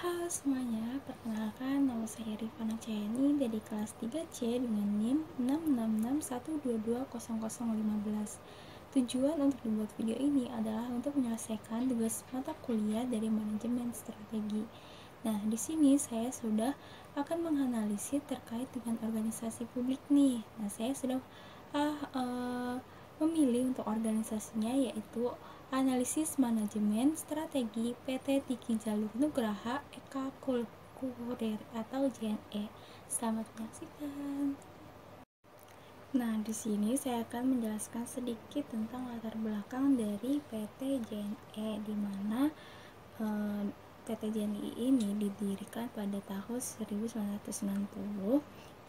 Halo semuanya, perkenalkan nama saya Rifana Cayani dari kelas 3C dengan NIM 666122015. Tujuan untuk membuat video ini adalah untuk menyelesaikan tugas mata kuliah dari manajemen strategi. Nah, di sini saya sudah akan menganalisis terkait dengan organisasi publik nih. Nah, saya sudah memilih untuk organisasinya yaitu Analisis Manajemen Strategi PT Tiki Jalur Nugraha Eka Kurir atau JNE. Selamat menyaksikan. Nah, di sini saya akan menjelaskan sedikit tentang latar belakang dari PT JNE, di mana PT JNE ini didirikan pada tahun 1990,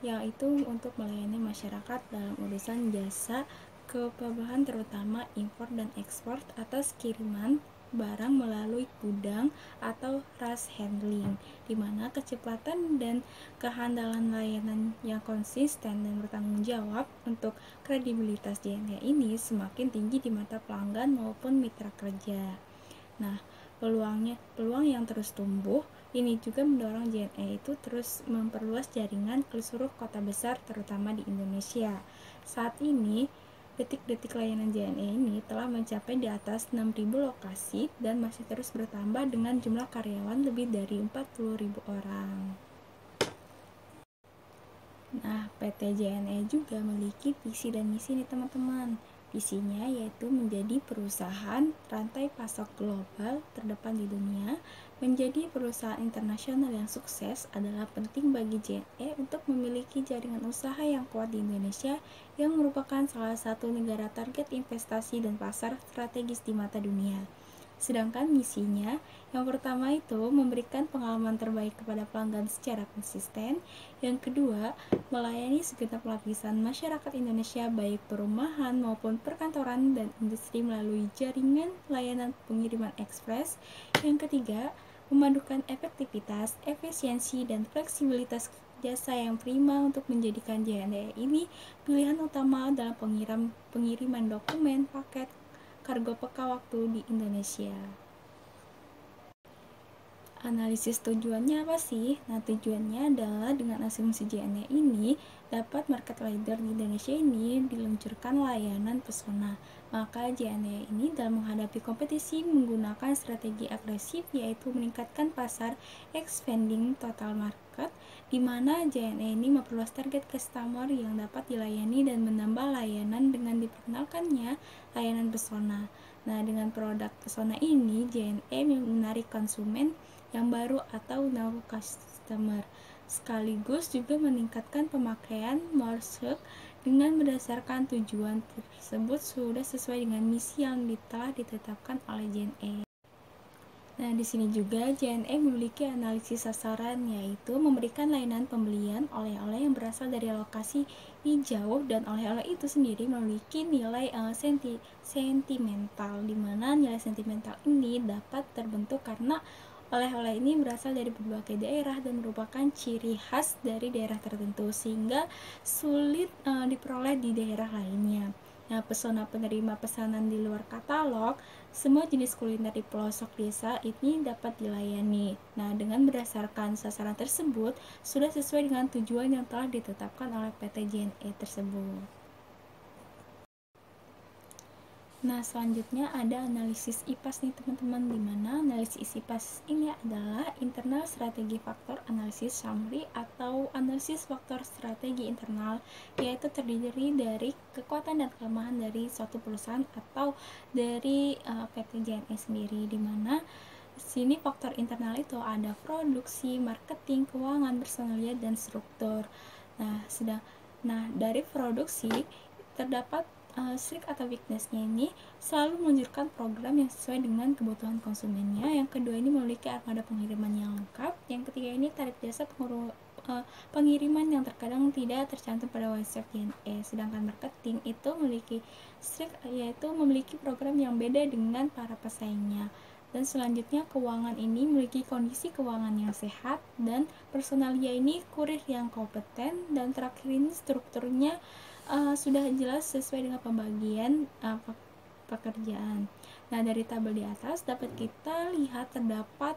yaitu untuk melayani masyarakat dalam urusan jasa kepabeanan terutama impor dan ekspor atas kiriman barang melalui gudang atau rush handling, di mana kecepatan dan kehandalan layanan yang konsisten dan bertanggung jawab untuk kredibilitas JNE ini semakin tinggi di mata pelanggan maupun mitra kerja. Nah, peluang yang terus tumbuh ini juga mendorong JNE itu terus memperluas jaringan ke seluruh kota besar terutama di Indonesia. Saat ini detik-detik layanan JNE ini telah mencapai di atas 6.000 lokasi dan masih terus bertambah dengan jumlah karyawan lebih dari 40.000 orang. Nah, PT JNE juga memiliki visi dan misi nih teman-teman. Visinya yaitu menjadi perusahaan rantai pasok global terdepan di dunia. Menjadi perusahaan internasional yang sukses adalah penting bagi JNE untuk memiliki jaringan usaha yang kuat di Indonesia, yang merupakan salah satu negara target investasi dan pasar strategis di mata dunia. Sedangkan misinya yang pertama itu memberikan pengalaman terbaik kepada pelanggan secara konsisten. Yang kedua, melayani segenap lapisan masyarakat Indonesia baik perumahan maupun perkantoran dan industri melalui jaringan layanan pengiriman ekspres. Yang ketiga, memadukan efektivitas, efisiensi, dan fleksibilitas jasa yang prima untuk menjadikan JNE ini pilihan utama dalam pengiriman dokumen, paket, kargo peka waktu di Indonesia. Analisis tujuannya apa sih? Nah, tujuannya adalah dengan asumsi JNE ini dapat market leader di Indonesia ini diluncurkan layanan pesona. Maka JNE ini dalam menghadapi kompetisi menggunakan strategi agresif, yaitu meningkatkan pasar, expanding total market, di mana JNE ini memperluas target customer yang dapat dilayani dan menambah layanan dengan diperkenalkannya layanan pesona. Nah, dengan produk pesona ini JNE menarik konsumen yang baru atau new customer, sekaligus juga meningkatkan pemakaian market dengan berdasarkan tujuan tersebut sudah sesuai dengan misi yang telah ditetapkan oleh JNE. Nah, di sini juga JNE memiliki analisis sasaran, yaitu memberikan layanan pembelian oleh-oleh yang berasal dari lokasi jauh, dan oleh-oleh itu sendiri memiliki nilai sentimental, di mana nilai sentimental ini dapat terbentuk karena oleh-oleh ini berasal dari berbagai daerah dan merupakan ciri khas dari daerah tertentu sehingga sulit diperoleh di daerah lainnya. Nah, pesona penerima pesanan di luar katalog, semua jenis kuliner di pelosok desa ini dapat dilayani. Nah, dengan berdasarkan sasaran tersebut, sudah sesuai dengan tujuan yang telah ditetapkan oleh PT JNE tersebut. Nah, selanjutnya ada analisis IPAS nih teman-teman, di mana analisis IPAS ini adalah internal strategi faktor analisis summary atau analisis faktor strategi internal, yaitu terdiri dari kekuatan dan kelemahan dari suatu perusahaan atau dari PT JNE sendiri, di mana sini faktor internal itu ada produksi, marketing, keuangan, personalia, dan struktur. Nah, dari produksi terdapat strength atau weakness-nya ini selalu meluncurkan program yang sesuai dengan kebutuhan konsumennya. Yang kedua ini memiliki armada pengiriman yang lengkap. Yang ketiga ini tarif jasa pengiriman yang terkadang tidak tercantum pada website JNE. Sedangkan marketing itu memiliki strength, yaitu memiliki program yang beda dengan para pesaingnya. Dan selanjutnya keuangan ini memiliki kondisi keuangan yang sehat, dan personalia ini kurir yang kompeten, dan terakhir ini strukturnya sudah jelas sesuai dengan pembagian pekerjaan. Nah, dari tabel di atas dapat kita lihat terdapat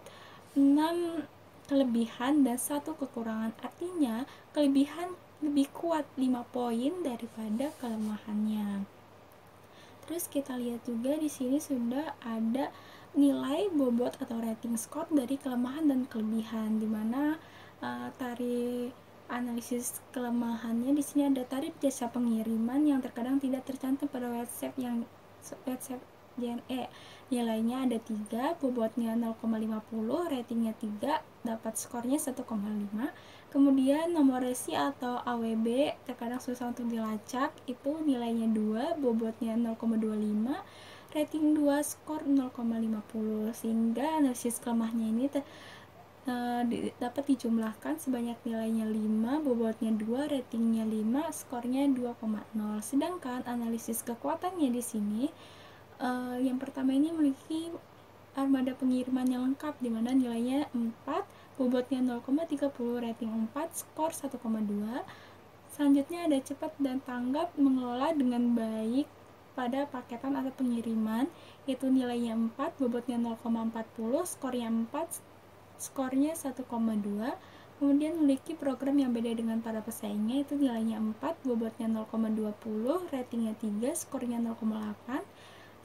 6 kelebihan dan 1 kekurangan. Artinya kelebihan lebih kuat 5 poin daripada kelemahannya. Terus kita lihat juga di sini sudah ada nilai bobot atau rating skor dari kelemahan dan kelebihan, di mana tarif analisis kelemahannya di sini ada tarif jasa pengiriman yang terkadang tidak tercantum pada website JNE. Nilainya ada 3, bobotnya 0,50, ratingnya 3, dapat skornya 1,5. Kemudian nomor resi atau AWB terkadang susah untuk dilacak, itu nilainya 2, bobotnya 0,25, rating 2, skor 0,50. Sehingga analisis kelemahannya ini dapat dijumlahkan sebanyak nilainya 5, bobotnya 2, ratingnya 5, skornya 2,0. Sedangkan analisis kekuatannya di sini yang pertama ini memiliki armada pengiriman yang lengkap, di mana nilainya 4, bobotnya 0,30, rating 4, skor 1,2. Selanjutnya ada cepat dan tanggap mengelola dengan baik pada paketan atau pengiriman, yaitu nilainya 4, bobotnya 0,40, skornya 4, skornya 1,2. Kemudian memiliki program yang beda dengan para pesaingnya, itu nilainya 4, bobotnya 0,20, ratingnya 3, skornya 0,8.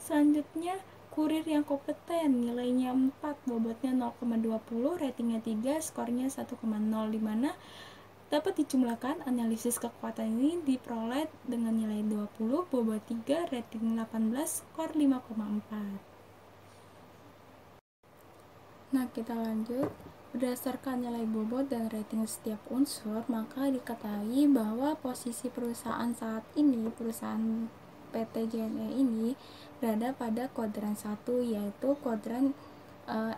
Selanjutnya kurir yang kompeten, nilainya 4, bobotnya 0,20, ratingnya 3, skornya 1,0, di mana dapat dijumlahkan analisis kekuatan ini diperoleh dengan nilai 20, bobot 3, rating 18, skor 5,4. Nah, kita lanjut. Berdasarkan nilai bobot dan rating setiap unsur, maka diketahui bahwa posisi perusahaan saat ini, perusahaan PT JNE ini berada pada kuadran 1, yaitu kuadran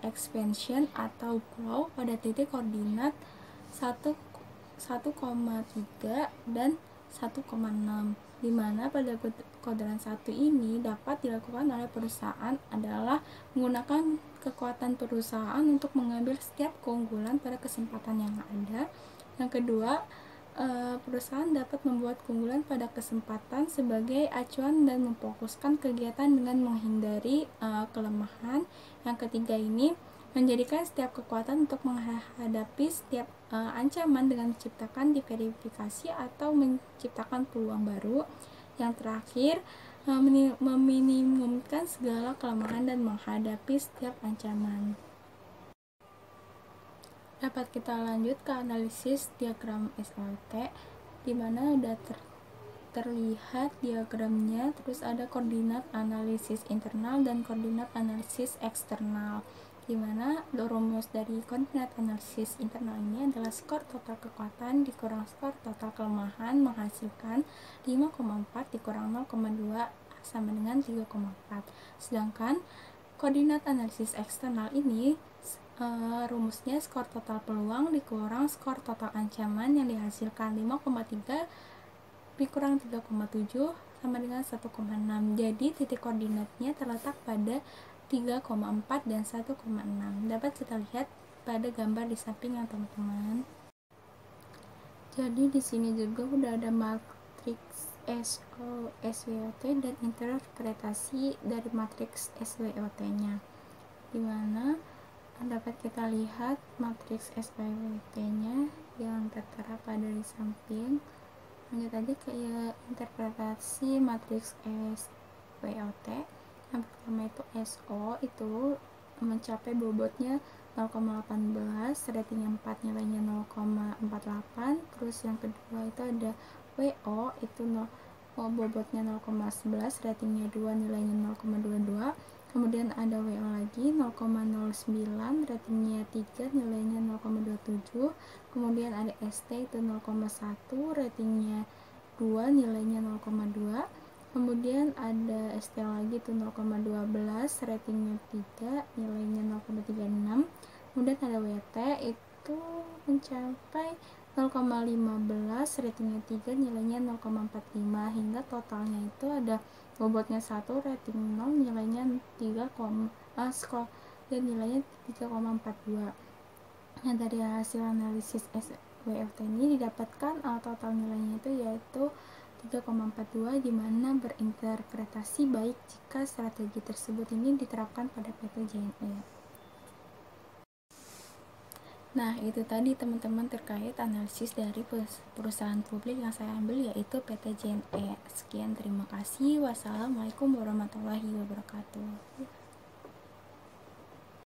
expansion atau grow pada titik koordinat 1,3 dan 1,6, di mana pada kuadran 1 ini dapat dilakukan oleh perusahaan adalah menggunakan kekuatan perusahaan untuk mengambil setiap keunggulan pada kesempatan yang ada. Yang kedua, perusahaan dapat membuat keunggulan pada kesempatan sebagai acuan dan memfokuskan kegiatan dengan menghindari kelemahan. Yang ketiga ini menjadikan setiap kekuatan untuk menghadapi setiap ancaman dengan menciptakan diverifikasi atau menciptakan peluang baru. Yang terakhir, meminimumkan segala kelemahan dan menghadapi setiap ancaman. Dapat kita lanjut ke analisis diagram SLT, di mana udah terlihat diagramnya, terus ada koordinat analisis internal dan koordinat analisis eksternal, di mana rumus dari koordinat analisis internal ini adalah skor total kekuatan dikurang skor total kelemahan menghasilkan 5,4 dikurang 0,2 sama dengan 3,4. Sedangkan koordinat analisis eksternal ini rumusnya skor total peluang dikurang skor total ancaman yang dihasilkan 5,3 dikurang 3,7 sama dengan 1,6. Jadi titik koordinatnya terletak pada 3,4 dan 1,6. Dapat kita lihat pada gambar di samping ya teman-teman. Jadi di sini juga udah ada matriks SWOT dan interpretasi dari matriks SWOT-nya, dimana dapat kita lihat matriks SWOT-nya yang tertera pada di samping. Lanjut aja ke interpretasi matriks SWOT. Yang pertama itu SO itu mencapai bobotnya 0,18, ratingnya 4, nilainya 0,48. Terus yang kedua itu ada WO itu bobotnya 0,11, ratingnya 2, nilainya 0,22. Kemudian ada WO lagi 0,09, ratingnya 3, nilainya 0,27. Kemudian ada ST itu 0,1, ratingnya 2, nilainya 0,2. Kemudian ada ST lagi itu 0,12, ratingnya 3, nilainya 0,36. Kemudian ada WT itu mencapai 0,15, ratingnya 3, nilainya 0,45, hingga totalnya itu ada bobotnya 1, rating 0, nilainya 3, skor dan nilainya 3,42. Nah, dari hasil analisis SWOT ini didapatkan total nilainya itu yaitu 3,42, di mana berinterpretasi baik jika strategi tersebut ini diterapkan pada PT JNE. Nah, itu tadi teman-teman terkait analisis dari perusahaan publik yang saya ambil, yaitu PT JNE. Sekian, terima kasih. Wassalamualaikum warahmatullahi wabarakatuh.